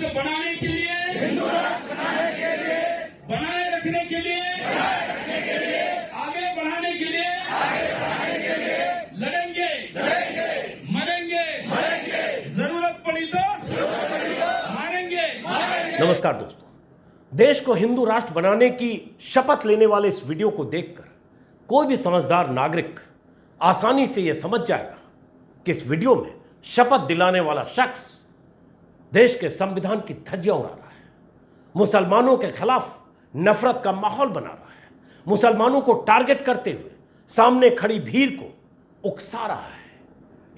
राष्ट्र बनाने के लिए, बनाए रखने के लिए, आगे बढ़ाने के लिए लड़ेंगे, मरेंगे, जरूरत पड़ी तो मारेंगे। नमस्कार दोस्तों, देश को हिंदू राष्ट्र बनाने की शपथ लेने वाले इस वीडियो को देखकर कोई भी समझदार नागरिक आसानी से यह समझ जाएगा कि इस वीडियो में शपथ दिलाने वाला शख्स देश के संविधान की धज्जियां उड़ा रहा है, मुसलमानों के खिलाफ नफरत का माहौल बना रहा है, मुसलमानों को टारगेट करते हुए सामने खड़ी भीड़ को उकसा रहा है,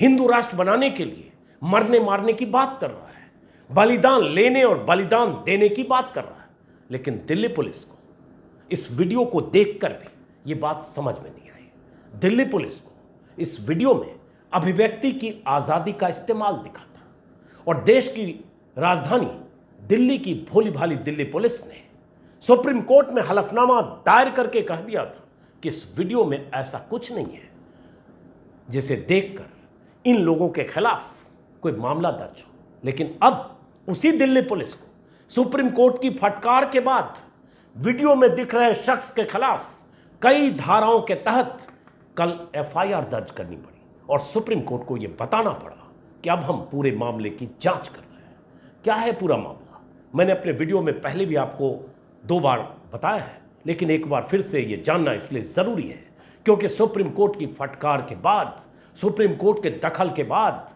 हिंदू राष्ट्र बनाने के लिए मरने मारने की बात कर रहा है, बलिदान लेने और बलिदान देने की बात कर रहा है। लेकिन दिल्ली पुलिस को इस वीडियो को देखकर भी यह बात समझ में नहीं आई। दिल्ली पुलिस को इस वीडियो में अभिव्यक्ति की आजादी का इस्तेमाल दिखा था और देश की राजधानी दिल्ली की भोली भाली दिल्ली पुलिस ने सुप्रीम कोर्ट में हलफनामा दायर करके कह दिया था कि इस वीडियो में ऐसा कुछ नहीं है जिसे देखकर इन लोगों के खिलाफ कोई मामला दर्ज हो। लेकिन अब उसी दिल्ली पुलिस को सुप्रीम कोर्ट की फटकार के बाद वीडियो में दिख रहे शख्स के खिलाफ कई धाराओं के तहत कल एफआईआर दर्ज करनी पड़ी और सुप्रीम कोर्ट को यह बताना पड़ा कि अब हम पूरे मामले की जांच कर रहे हैं। क्या है पूरा मामला? मैंने अपने वीडियो में पहले भी आपको 2 बार बताया है, लेकिन एक बार फिर से यह जानना इसलिए जरूरी है क्योंकि सुप्रीम कोर्ट की फटकार के बाद, सुप्रीम कोर्ट के दखल के बाद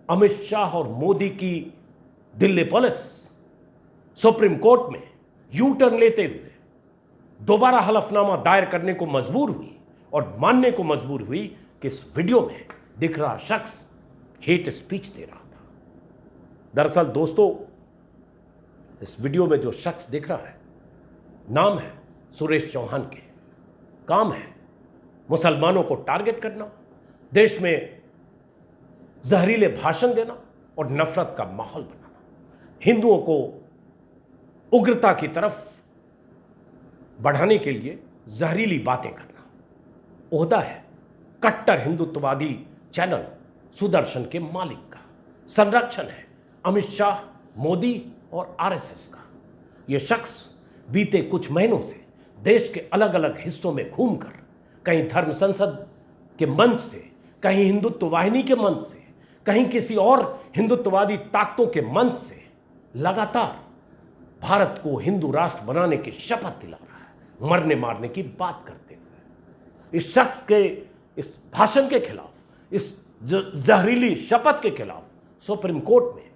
अमित शाह और मोदी की दिल्ली पुलिस सुप्रीम कोर्ट में यू टर्न लेते हुए दोबारा हलफनामा दायर करने को मजबूर हुई और मानने को मजबूर हुई कि इस वीडियो में दिख रहा शख्स हेट स्पीच दे रहा था। दरअसल दोस्तों, इस वीडियो में जो शख्स दिख रहा है, नाम है सुरेश चौहान के, काम है मुसलमानों को टारगेट करना, देश में जहरीले भाषण देना और नफरत का माहौल बनाना, हिंदुओं को उग्रता की तरफ बढ़ाने के लिए जहरीली बातें करना। ओहदा है कट्टर हिंदुत्ववादी चैनल सुदर्शन के मालिक का, संरक्षण है अमित शाह, मोदी और आरएसएस का। यह शख्स बीते कुछ महीनों से देश के अलग अलग हिस्सों में घूमकर कहीं धर्म संसद के मंच से, कहीं हिंदुत्व वाहिनी के मंच से, कहीं किसी और हिंदुत्ववादी ताकतों के मंच से लगातार भारत को हिंदू राष्ट्र बनाने की शपथ दिला रहा है, मरने मारने की बात करते हुए। इस शख्स के इस भाषण के खिलाफ, इस जहरीली शपथ के खिलाफ सुप्रीम कोर्ट में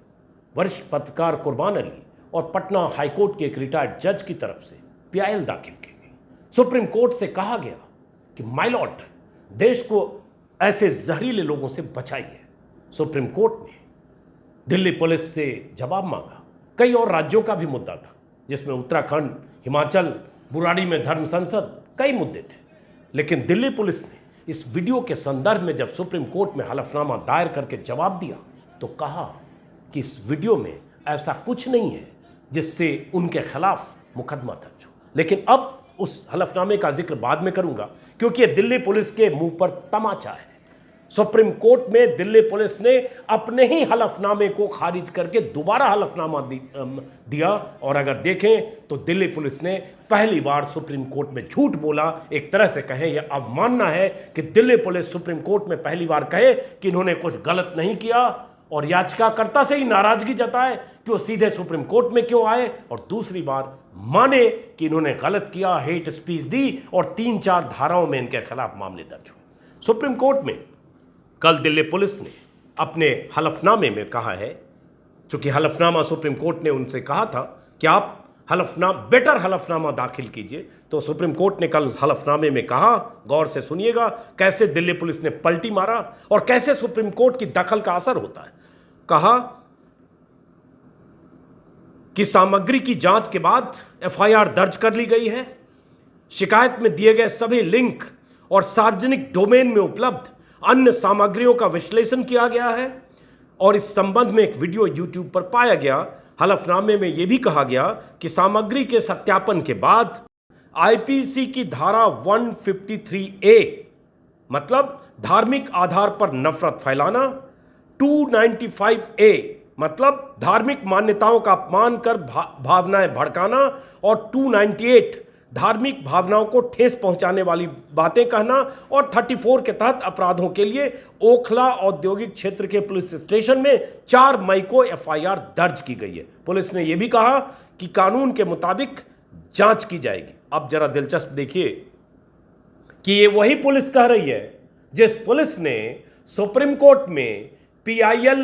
वरिष्ठ पत्रकार कुर्बान अली और पटना हाईकोर्ट के एक रिटायर्ड जज की तरफ से पीआईएल दाखिल की गई। सुप्रीम कोर्ट से कहा गया कि माय लॉर्ड, देश को ऐसे जहरीले लोगों से बचाइए। सुप्रीम कोर्ट ने दिल्ली पुलिस से जवाब मांगा। कई और राज्यों का भी मुद्दा था, जिसमें उत्तराखंड, हिमाचल, बुराड़ी में धर्म संसद, कई मुद्दे थे। लेकिन दिल्ली पुलिस ने इस वीडियो के संदर्भ में जब सुप्रीम कोर्ट में हलफनामा दायर करके जवाब दिया तो कहा कि इस वीडियो में ऐसा कुछ नहीं है जिससे उनके खिलाफ मुकदमा दर्ज हो। लेकिन अब उस हलफनामे का जिक्र बाद में करूंगा क्योंकि ये दिल्ली पुलिस के मुंह पर तमाचा है। सुप्रीम कोर्ट में दिल्ली पुलिस ने अपने ही हलफनामे को खारिज करके दोबारा हलफनामा दिया और अगर देखें तो दिल्ली पुलिस ने पहली बार सुप्रीम कोर्ट में झूठ बोला। एक तरह से कहें यह अवमानना है कि दिल्ली पुलिस सुप्रीम कोर्ट में पहली बार कहे कि इन्होंने कुछ गलत नहीं किया और याचिकाकर्ता से ही नाराजगी जताए कि वो सीधे सुप्रीम कोर्ट में क्यों आए, और दूसरी बार माने कि इन्होंने गलत किया, हेट स्पीच दी और 3-4 धाराओं में इनके खिलाफ मामले दर्ज हुए। सुप्रीम कोर्ट में कल दिल्ली पुलिस ने अपने हलफनामे में कहा है, चूंकि हलफनामा सुप्रीम कोर्ट ने उनसे कहा था कि आप बेटर हलफनामा दाखिल कीजिए, तो सुप्रीम कोर्ट ने कल हलफनामे में कहा, गौर से सुनिएगा कैसे दिल्ली पुलिस ने पलटी मारा और कैसे सुप्रीम कोर्ट की दखल का असर होता है। कहा कि सामग्री की जांच के बाद एफआईआर दर्ज कर ली गई है, शिकायत में दिए गए सभी लिंक और सार्वजनिक डोमेन में उपलब्ध अन्य सामग्रियों का विश्लेषण किया गया है और इस संबंध में एक वीडियो यूट्यूब पर पाया गया। हलफनामे में यह भी कहा गया कि सामग्री के सत्यापन के बाद आईपीसी की धारा 153A मतलब धार्मिक आधार पर नफरत फैलाना, 295A मतलब धार्मिक मान्यताओं का अपमान कर भावनाएं भड़काना, और 298 धार्मिक भावनाओं को ठेस पहुंचाने वाली बातें कहना, और 34 के तहत अपराधों के लिए ओखला औद्योगिक क्षेत्र के पुलिस स्टेशन में 4 मई को एफआईआर दर्ज की गई है। पुलिस ने यह भी कहा कि कानून के मुताबिक जांच की जाएगी। अब जरा दिलचस्प देखिए कि ये वही पुलिस कह रही है जिस पुलिस ने सुप्रीम कोर्ट में पीआईएल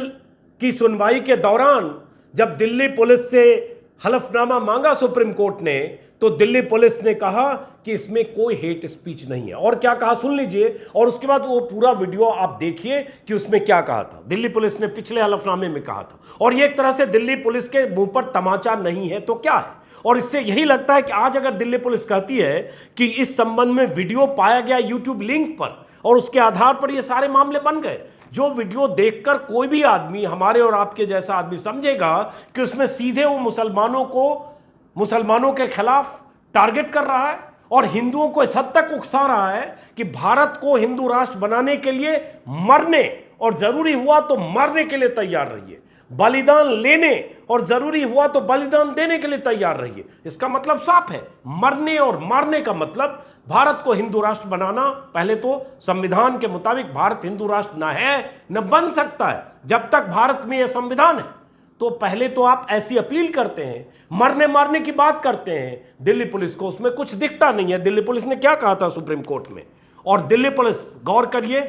की सुनवाई के दौरान जब दिल्ली पुलिस से हलफनामा मांगा सुप्रीम कोर्ट ने, तो दिल्ली पुलिस ने कहा कि इसमें कोई हेट स्पीच नहीं है। और क्या कहा सुन लीजिए, और उसके बाद वो पूरा वीडियो आप देखिए कि उसमें क्या कहा था। दिल्ली पुलिस ने पिछले हलफनामे में कहा था, और ये एक तरह से दिल्ली पुलिस के मुंह पर तमाचा नहीं है तो क्या है। और इससे यही लगता है कि आज अगर दिल्ली पुलिस कहती है कि इस संबंध में वीडियो पाया गया यूट्यूब लिंक पर, और उसके आधार पर ये सारे मामले बन गए, जो वीडियो देखकर कोई भी आदमी, हमारे और आपके जैसा आदमी, समझेगा कि उसमें सीधे वो मुसलमानों के खिलाफ टारगेट कर रहा है और हिंदुओं को इस हद तक उकसा रहा है कि भारत को हिंदू राष्ट्र बनाने के लिए मरने, और जरूरी हुआ तो मरने के लिए तैयार रहिए, बलिदान लेने और जरूरी हुआ तो बलिदान देने के लिए तैयार रहिए। इसका मतलब साफ है, मरने और मारने का मतलब भारत को हिंदू राष्ट्र बनाना। पहले तो संविधान के मुताबिक भारत हिंदू राष्ट्र न है न बन सकता है जब तक भारत में यह संविधान है। तो पहले तो आप ऐसी अपील करते हैं, मरने मारने की बात करते हैं, दिल्ली पुलिस को उसमें कुछ दिखता नहीं है। दिल्ली पुलिस ने क्या कहा था सुप्रीम कोर्ट में, और दिल्ली पुलिस, गौर करिए,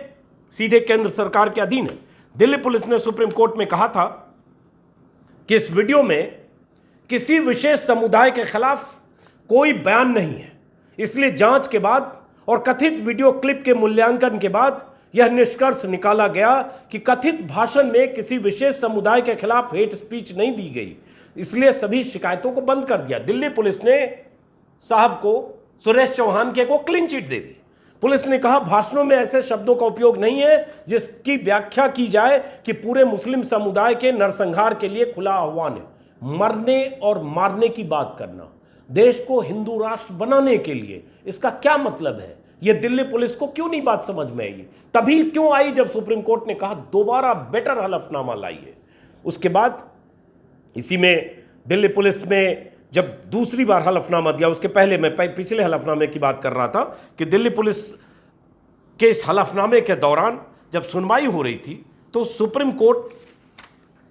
सीधे केंद्र सरकार के अधीन है। दिल्ली पुलिस ने सुप्रीम कोर्ट में कहा था कि इस वीडियो में किसी विशेष समुदाय के खिलाफ कोई बयान नहीं है, इसलिए जांच के बाद और कथित वीडियो क्लिप के मूल्यांकन के बाद यह निष्कर्ष निकाला गया कि कथित भाषण में किसी विशेष समुदाय के खिलाफ हेट स्पीच नहीं दी गई, इसलिए सभी शिकायतों को बंद कर दिया। दिल्ली पुलिस ने साहब को, सुरेश चौहान के को क्लीन चिट दे दी। पुलिस ने कहा भाषणों में ऐसे शब्दों का उपयोग नहीं है जिसकी व्याख्या की जाए कि पूरे मुस्लिम समुदाय के नरसंहार के लिए खुला आह्वान है। मरने और मारने की बात करना, देश को हिंदू राष्ट्र बनाने के लिए, इसका क्या मतलब है? ये दिल्ली पुलिस को क्यों नहीं बात समझ में आई? तभी क्यों आई जब सुप्रीम कोर्ट ने कहा दोबारा बेटर हलफनामा लाइए। उसके बाद इसी में दिल्ली पुलिस में जब दूसरी बार हलफनामा दिया, उसके पहले मैं पिछले हलफनामे की बात कर रहा था कि दिल्ली पुलिस के इस हलफनामे के दौरान जब सुनवाई हो रही थी तो सुप्रीम कोर्ट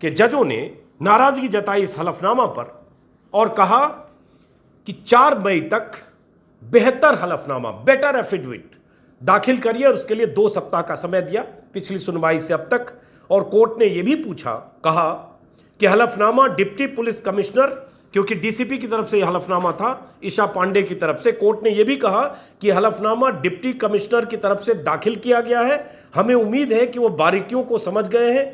के जजों ने नाराजगी जताई इस हलफनामा पर और कहा कि 4 मई तक बेहतर हलफनामा, बेटर एफिडेविट दाखिल करिए, और उसके लिए 2 सप्ताह का समय दिया पिछली सुनवाई से अब तक। और कोर्ट ने यह भी कहा कि हलफनामा डिप्टी पुलिस कमिश्नर, क्योंकि डीसीपी की तरफ से यह हलफनामा था, ईशा पांडे की तरफ से, कोर्ट ने यह भी कहा कि हलफनामा डिप्टी कमिश्नर की तरफ से दाखिल किया गया है। हमें उम्मीद है कि वो बारीकियों को समझ गए हैं।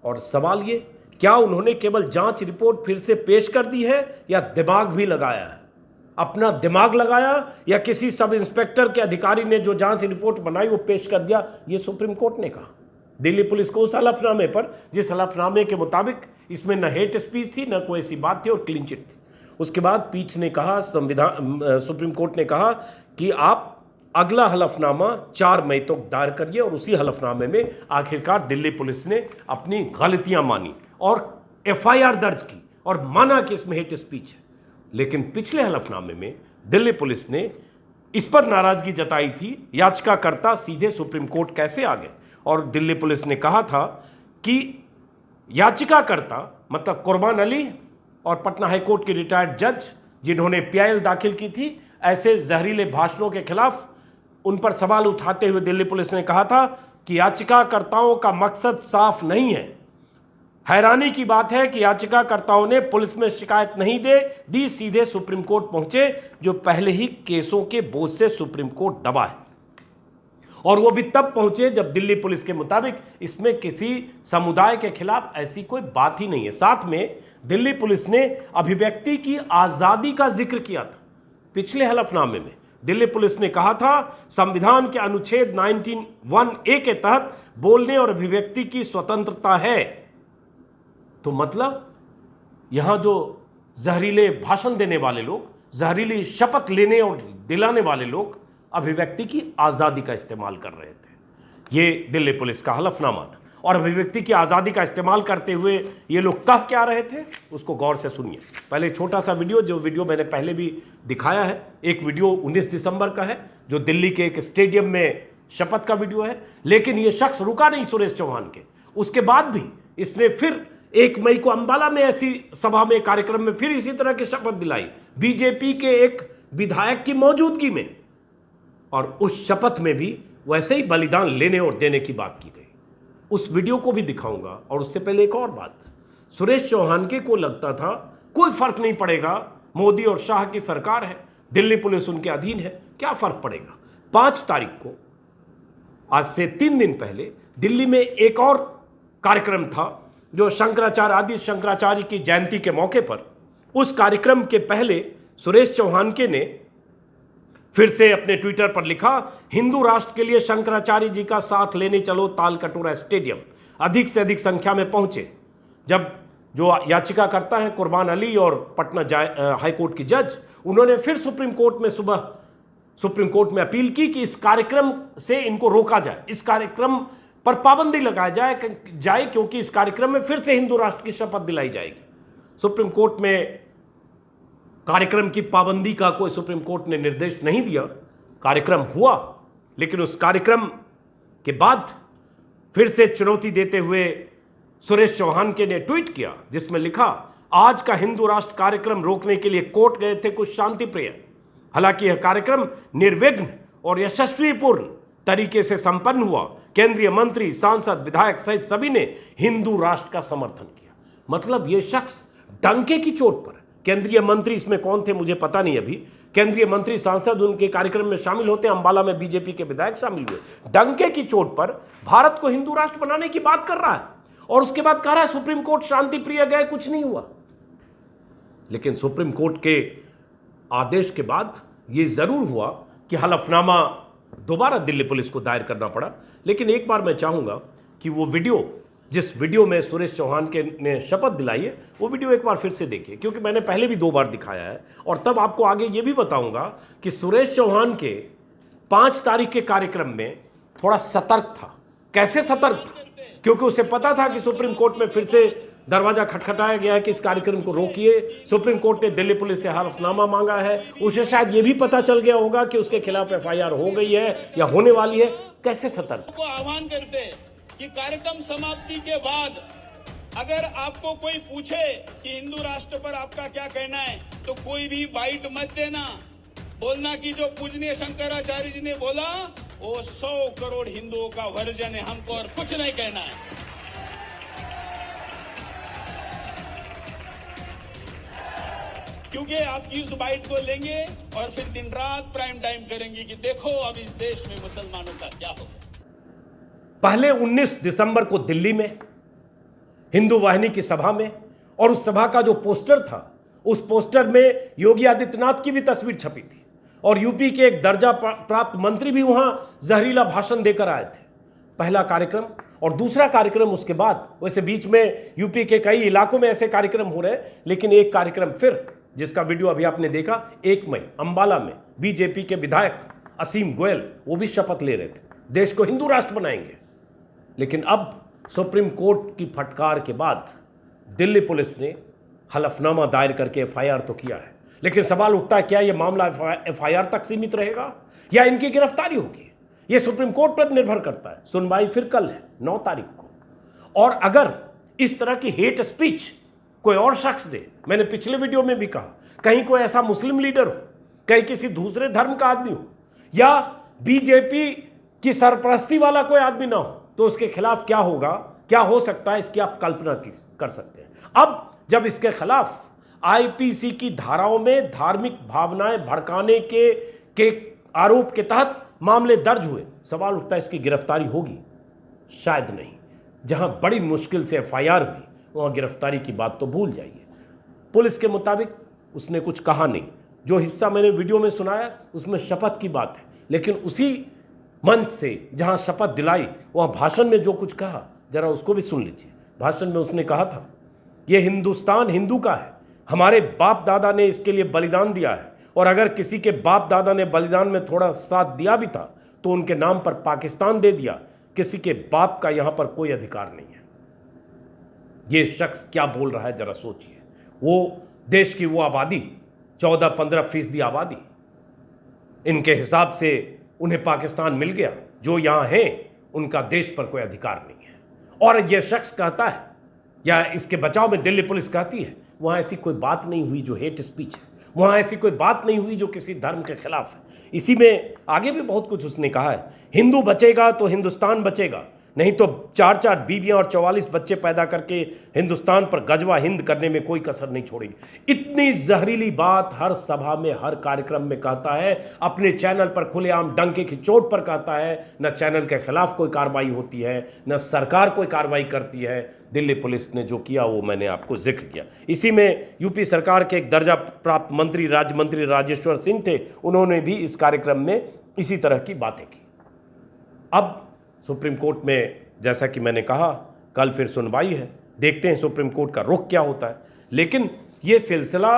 और सवाल ये, क्या उन्होंने केवल जांच रिपोर्ट फिर से पेश कर दी है या दिमाग भी लगाया है? अपना दिमाग लगाया या किसी सब इंस्पेक्टर के अधिकारी ने जो जांच रिपोर्ट बनाई वो पेश कर दिया? ये सुप्रीम कोर्ट ने कहा दिल्ली पुलिस को उस हलफनामे पर जिस हलफनामे के मुताबिक इसमें न हेट स्पीच थी, न कोई ऐसी बात थी, और क्लीन चिट थी। उसके बाद पीठ ने कहा, सुप्रीम कोर्ट ने कहा कि आप अगला हलफनामा 4 मई तक दायर करिए, और उसी हलफनामे में आखिरकार दिल्ली पुलिस ने अपनी गलतियां मानी और एफआईआर दर्ज की और माना कि इसमें हेट स्पीच है। लेकिन पिछले हलफनामे में दिल्ली पुलिस ने इस पर नाराजगी जताई थी, याचिकाकर्ता सीधे सुप्रीम कोर्ट कैसे आ गए, और दिल्ली पुलिस ने कहा था कि याचिकाकर्ता मतलब कुर्बान अली और पटना हाईकोर्ट के रिटायर्ड जज जिन्होंने पीआईएल दाखिल की थी, ऐसे जहरीले भाषणों के खिलाफ उन पर सवाल उठाते हुए दिल्ली पुलिस ने कहा था कि याचिकाकर्ताओं का मकसद साफ नहीं है। हैरानी की बात है कि याचिकाकर्ताओं ने पुलिस में शिकायत नहीं दी, सीधे सुप्रीम कोर्ट पहुंचे, जो पहले ही केसों के बोझ से सुप्रीम कोर्ट दबा है। और वो भी तब पहुंचे जब दिल्ली पुलिस के मुताबिक इसमें किसी समुदाय के खिलाफ ऐसी कोई बात ही नहीं है। साथ में दिल्ली पुलिस ने अभिव्यक्ति की आजादी का जिक्र किया था। पिछले हलफनामे में दिल्ली पुलिस ने कहा था संविधान के अनुच्छेद 19(1)(a) के तहत बोलने और अभिव्यक्ति की स्वतंत्रता है। तो मतलब यहां जो जहरीले भाषण देने वाले लोग, जहरीली शपथ लेने और दिलाने वाले लोग अभिव्यक्ति की आजादी का इस्तेमाल कर रहे थे। ये दिल्ली पुलिस का हलफनामा था। और अभिव्यक्ति की आज़ादी का इस्तेमाल करते हुए ये लोग कह क्या रहे थे, उसको गौर से सुनिए। पहले छोटा सा वीडियो, जो वीडियो मैंने पहले भी दिखाया है, एक वीडियो 19 दिसंबर का है जो दिल्ली के एक स्टेडियम में शपथ का वीडियो है। लेकिन ये शख्स रुका नहीं सुरेश चौहान के, उसके बाद भी इसने फिर 1 मई को अंबाला में ऐसी सभा में, कार्यक्रम में फिर इसी तरह की शपथ दिलाई बीजेपी के एक विधायक की मौजूदगी में, और उस शपथ में भी वैसे ही बलिदान लेने और देने की बात की गई। उस वीडियो को भी दिखाऊंगा। और उससे पहले एक और बात, सुरेश चौहान के को लगता था कोई फर्क नहीं पड़ेगा, मोदी और शाह की सरकार है, दिल्ली पुलिस उनके अधीन है, क्या फर्क पड़ेगा। 5 तारीख को, आज से 3 दिन पहले, दिल्ली में एक और कार्यक्रम था जो शंकराचार्य, आदि शंकराचार्य की जयंती के मौके पर। उस कार्यक्रम के पहले सुरेश चौहान के ने फिर से अपने ट्विटर पर लिखा, हिंदू राष्ट्र के लिए शंकराचार्य जी का साथ लेने चलो तालकटोरा स्टेडियम। अधिक से अधिक संख्या में पहुंचे। जब जो याचिका करता है कुर्बान अली और पटना हाईकोर्ट की जज, उन्होंने फिर सुप्रीम कोर्ट में अपील की कि इस कार्यक्रम से इनको रोका जाए, इस कार्यक्रम पर पाबंदी लगाया जाए क्योंकि इस कार्यक्रम में फिर से हिंदू राष्ट्र की शपथ दिलाई जाएगी। सुप्रीम कोर्ट में कार्यक्रम की पाबंदी का कोई सुप्रीम कोर्ट ने निर्देश नहीं दिया। कार्यक्रम हुआ, लेकिन उस कार्यक्रम के बाद फिर से चुनौती देते हुए सुरेश चौहान के ने ट्वीट किया, जिसमें लिखा, आज का हिंदू राष्ट्र कार्यक्रम रोकने के लिए कोर्ट गए थे कुछ शांति प्रिय। हालांकि यह कार्यक्रम निर्विघ्न और यशस्वीपूर्ण तरीके से संपन्न हुआ। केंद्रीय मंत्री, सांसद, विधायक सहित सभी ने हिंदू राष्ट्र का समर्थन किया। मतलब ये शख्स डंके की चोट पर, केंद्रीय मंत्री इसमें कौन थे मुझे पता नहीं अभी, केंद्रीय मंत्री, सांसद उनके कार्यक्रम में शामिल होते हैं, अंबाला में बीजेपी के विधायक शामिल हुए, डंके की चोट पर भारत को हिंदू राष्ट्र बनाने की बात कर रहा है और उसके बाद कह रहा है सुप्रीम कोर्ट शांति प्रिय गए, कुछ नहीं हुआ। लेकिन सुप्रीम कोर्ट के आदेश के बाद यह जरूर हुआ कि हलफनामा दोबारा दिल्ली पुलिस को दायर करना पड़ा। लेकिन एक बार मैं चाहूंगा कि वो वीडियो, जिस वीडियो में सुरेश चौहान के ने शपथ दिलाई है, वो वीडियो एक बार फिर से देखिए, क्योंकि मैंने पहले भी 2 बार दिखाया है और तब आपको आगे ये भी बताऊंगा कि सुरेश चौहान के 5 तारीख के कार्यक्रम में थोड़ा सतर्क था। कैसे सतर्क था? क्योंकि उसे पता था कि सुप्रीम कोर्ट में फिर से दरवाजा खटखटाया गया है कि इस कार्यक्रम को रोकिए। सुप्रीम कोर्ट ने दिल्ली पुलिस से हलफनामा मांगा है। उसे शायद ये भी पता चल गया होगा कि उसके खिलाफ FIR हो गई है या होने वाली है। कैसे सतर्क? आह्वान करते कि कार्यक्रम समाप्ति के बाद अगर आपको कोई पूछे कि हिंदू राष्ट्र पर आपका क्या कहना है, तो कोई भी बाइट मत देना। बोलना कि जो पूजनीय शंकराचार्य जी ने बोला वो 100 करोड़ हिंदुओं का वर्जन है, हमको और कुछ नहीं कहना है। क्योंकि आपकी उस बाइट को लेंगे और फिर दिन रात प्राइम टाइम करेंगे कि देखो अब इस देश में मुसलमानों का क्या होगा। पहले 19 दिसंबर को दिल्ली में हिंदू वाहिनी की सभा में, और उस सभा का जो पोस्टर था, उस पोस्टर में योगी आदित्यनाथ की भी तस्वीर छपी थी और यूपी के एक दर्जा प्राप्त मंत्री भी वहां जहरीला भाषण देकर आए थे। पहला कार्यक्रम और दूसरा कार्यक्रम उसके बाद। वैसे बीच में यूपी के कई इलाकों में ऐसे कार्यक्रम हो रहे हैं, लेकिन एक कार्यक्रम फिर, जिसका वीडियो अभी आपने देखा, 1 मई अंबाला में बीजेपी के विधायक असीम गोयल, वो भी शपथ ले रहे थे, देश को हिंदू राष्ट्र बनाएंगे। लेकिन अब सुप्रीम कोर्ट की फटकार के बाद दिल्ली पुलिस ने हलफनामा दायर करके FIR तो किया है, लेकिन सवाल उठता है क्या यह मामला FIR तक सीमित रहेगा या इनकी गिरफ्तारी होगी? यह सुप्रीम कोर्ट पर निर्भर करता है। सुनवाई फिर कल है 9 तारीख को। और अगर इस तरह की हेट स्पीच कोई और शख्स दे, मैंने पिछले वीडियो में भी कहा, कहीं कोई ऐसा मुस्लिम लीडर हो, कहीं किसी दूसरे धर्म का आदमी हो, या बीजेपी की सरपरस्ती वाला कोई आदमी ना हो, तो उसके खिलाफ क्या होगा, क्या हो सकता है, इसकी आप कल्पना कर सकते हैं। अब जब इसके खिलाफ IPC की धाराओं में धार्मिक भावनाएं भड़काने के आरोप के तहत मामले दर्ज हुए, सवाल उठता है इसकी गिरफ्तारी होगी? शायद नहीं। जहां बड़ी मुश्किल से FIR हुई, वहां गिरफ्तारी की बात तो भूल जाइए। पुलिस के मुताबिक उसने कुछ कहा नहीं। जो हिस्सा मैंने वीडियो में सुनाया उसमें शपथ की बात है, लेकिन उसी मंच से जहां शपथ दिलाई, वहां भाषण में जो कुछ कहा, जरा उसको भी सुन लीजिए। भाषण में उसने कहा था, यह हिंदुस्तान हिंदू का है, हमारे बाप दादा ने इसके लिए बलिदान दिया है, और अगर किसी के बाप दादा ने बलिदान में थोड़ा साथ दिया भी था तो उनके नाम पर पाकिस्तान दे दिया। किसी के बाप का यहां पर कोई अधिकार नहीं है। ये शख्स क्या बोल रहा है जरा सोचिए। वो देश की वो आबादी 14-15% आबादी, इनके हिसाब से उन्हें पाकिस्तान मिल गया, जो यहां हैं उनका देश पर कोई अधिकार नहीं है। और यह शख्स कहता है, या इसके बचाव में दिल्ली पुलिस कहती है, वहां ऐसी कोई बात नहीं हुई जो हेट स्पीच है, वहां ऐसी कोई बात नहीं हुई जो किसी धर्म के खिलाफ है। इसी में आगे भी बहुत कुछ उसने कहा है, हिंदू बचेगा तो हिंदुस्तान बचेगा, नहीं तो 4-4 बीवियां और 44 बच्चे पैदा करके हिंदुस्तान पर गजवा हिंद करने में कोई कसर नहीं छोड़ेगी। इतनी जहरीली बात हर सभा में, हर कार्यक्रम में कहता है, अपने चैनल पर खुलेआम डंके की चोट पर कहता है। न चैनल के खिलाफ कोई कार्रवाई होती है, न सरकार कोई कार्रवाई करती है। दिल्ली पुलिस ने जो किया वो मैंने आपको जिक्र किया। इसी में यूपी सरकार के एक दर्जा प्राप्त मंत्री, राज्य मंत्री राजेश्वर सिंह थे, उन्होंने भी इस कार्यक्रम में इसी तरह की बातें की। अब सुप्रीम कोर्ट में, जैसा कि मैंने कहा, कल फिर सुनवाई है, देखते हैं सुप्रीम कोर्ट का रुख क्या होता है। लेकिन ये सिलसिला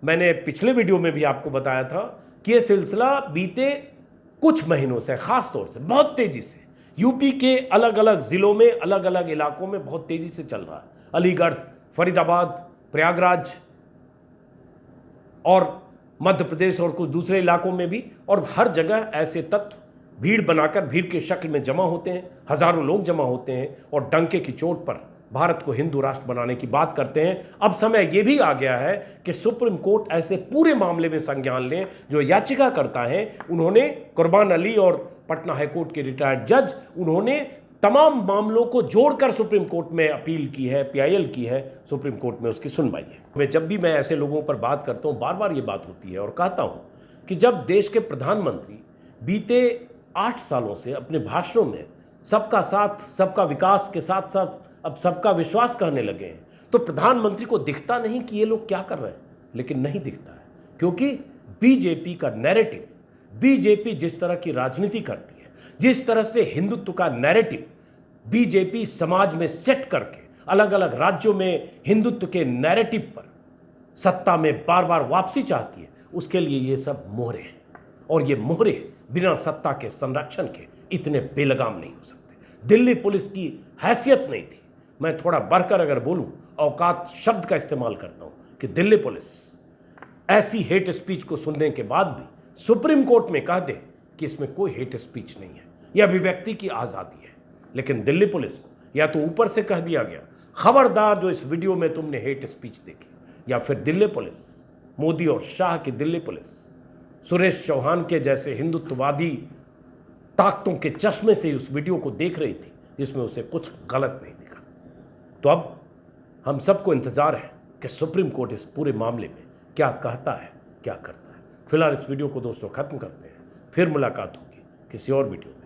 मैंने पिछले वीडियो में भी आपको बताया था कि ये सिलसिला बीते कुछ महीनों से, खास तौर से बहुत तेजी से यूपी के अलग अलग जिलों में, अलग अलग इलाकों में बहुत तेजी से चल रहा है। अलीगढ़, फरीदाबाद, प्रयागराज और मध्य प्रदेश और कुछ दूसरे इलाकों में भी, और हर जगह ऐसे तत्व भीड़ बनाकर भीड़ की शक्ल में जमा होते हैं, हजारों लोग जमा होते हैं और डंके की चोट पर भारत को हिंदू राष्ट्र बनाने की बात करते हैं। अब समय यह भी आ गया है कि सुप्रीम कोर्ट ऐसे पूरे मामले में संज्ञान लें। जो याचिका करता है, उन्होंने कुर्बान अली और पटना हाईकोर्ट के रिटायर्ड जज, उन्होंने तमाम मामलों को जोड़कर सुप्रीम कोर्ट में अपील की है, PIL की है, सुप्रीम कोर्ट में उसकी सुनवाई है। जब भी मैं ऐसे लोगों पर बात करता हूं, बार बार ये बात होती है और कहता हूं कि जब देश के प्रधानमंत्री बीते 8 सालों से अपने भाषणों में सबका साथ, सबका विकास के साथ साथ अब सबका विश्वास कहने लगे हैं, तो प्रधानमंत्री को दिखता नहीं कि ये लोग क्या कर रहे हैं। लेकिन नहीं दिखता है, क्योंकि बीजेपी का नैरेटिव, बीजेपी जिस तरह की राजनीति करती है, जिस तरह से हिंदुत्व का नैरेटिव बीजेपी समाज में सेट करके अलग अलग राज्यों में हिंदुत्व के नैरेटिव पर सत्ता में बार बार वापसी चाहती है, उसके लिए ये सब मोहरे हैं। और ये मोहरे बिना सत्ता के संरक्षण के इतने बेलगाम नहीं हो सकते। दिल्ली पुलिस की हैसियत नहीं थी, मैं थोड़ा बढ़कर अगर बोलूं, औकात शब्द का इस्तेमाल करता हूं, कि दिल्ली पुलिस ऐसी हेट स्पीच को सुनने के बाद भी सुप्रीम कोर्ट में कह दे कि इसमें कोई हेट स्पीच नहीं है, यह अभिव्यक्ति की आज़ादी है। लेकिन दिल्ली पुलिस को या तो ऊपर से कह दिया गया, खबरदार जो इस वीडियो में तुमने हेट स्पीच देखी, या फिर दिल्ली पुलिस, मोदी और शाह की दिल्ली पुलिस, सुरेश चौहान के जैसे हिंदुत्ववादी ताकतों के चश्मे से उस वीडियो को देख रही थी, जिसमें उसे कुछ गलत नहीं दिखा। तो अब हम सबको इंतजार है कि सुप्रीम कोर्ट इस पूरे मामले में क्या कहता है, क्या करता है। फिलहाल इस वीडियो को दोस्तों खत्म करते हैं, फिर मुलाकात होगी किसी और वीडियो में।